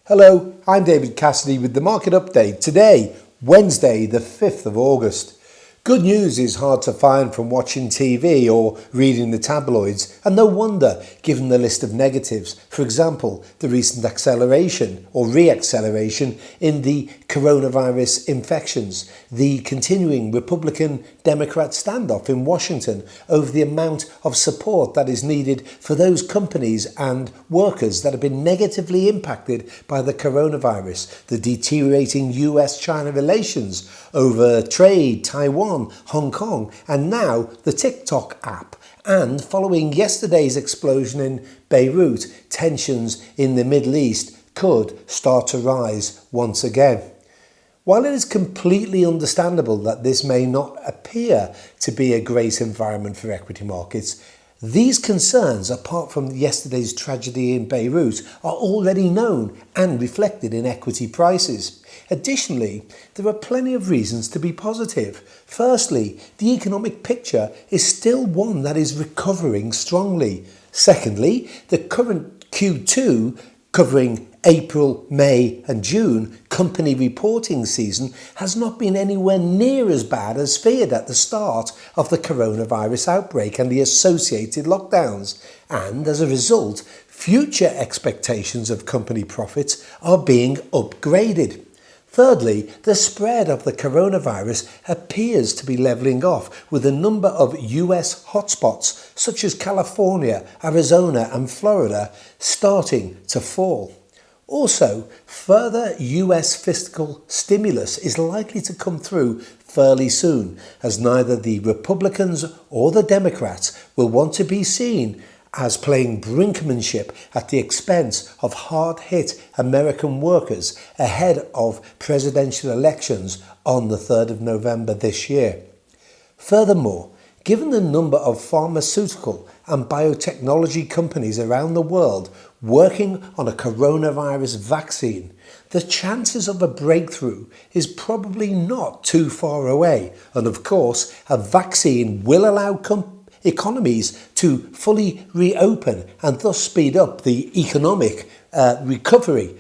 Hello, I'm David Cassidy with the Market Update. Today, Wednesday, the 5th of August. Good news is hard to find from watching TV or reading the tabloids, and no wonder given the list of negatives. For example, the recent acceleration or re-acceleration in the coronavirus infections, the continuing Republican-Democrat standoff in Washington over the amount of support that is needed for those companies and workers that have been negatively impacted by the coronavirus, the deteriorating US-China relations over trade, Taiwan, Hong Kong, and now the TikTok app. And following yesterday's explosion in Beirut, tensions in the Middle East could start to rise once again. While it is completely understandable that this may not appear to be a great environment for equity markets, these concerns, apart from yesterday's tragedy in Beirut, are already known and reflected in equity prices. Additionally, there are plenty of reasons to be positive. Firstly, the economic picture is still one that is recovering strongly. Secondly, the current Q2, covering April, May and June company reporting season, has not been anywhere near as bad as feared at the start of the coronavirus outbreak and the associated lockdowns. And as a result, future expectations of company profits are being upgraded. Thirdly, the spread of the coronavirus appears to be levelling off, with a number of US hotspots such as California, Arizona and Florida starting to fall. Also, further US fiscal stimulus is likely to come through fairly soon, as neither the Republicans or the Democrats will want to be seen as playing brinkmanship at the expense of hard-hit American workers ahead of presidential elections on the 3rd of November this year. Furthermore, given the number of pharmaceutical and biotechnology companies around the world working on a coronavirus vaccine, the chances of a breakthrough is probably not too far away. And of course, a vaccine will allow economies to fully reopen and thus speed up the economic recovery.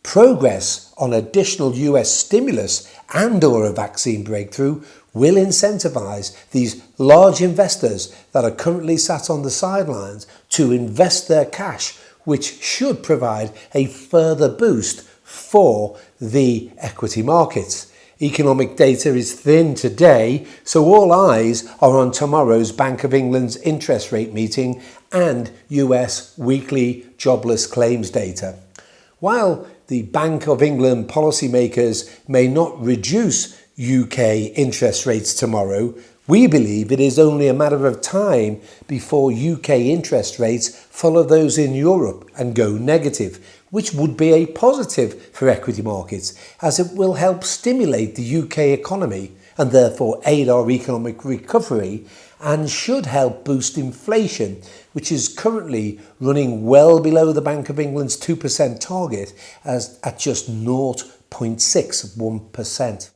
Progress on additional US stimulus and/or a vaccine breakthrough will incentivize these large investors that are currently sat on the sidelines to invest their cash, which should provide a further boost for the equity markets. Economic data is thin today, so all eyes are on tomorrow's Bank of England's interest rate meeting and US weekly jobless claims data. While the Bank of England policymakers may not reduce UK interest rates tomorrow, we believe it is only a matter of time before UK interest rates follow those in Europe and go negative, which would be a positive for equity markets, as it will help stimulate the UK economy and therefore aid our economic recovery, and should help boost inflation, which is currently running well below the Bank of England's 2% target at just 0.61%.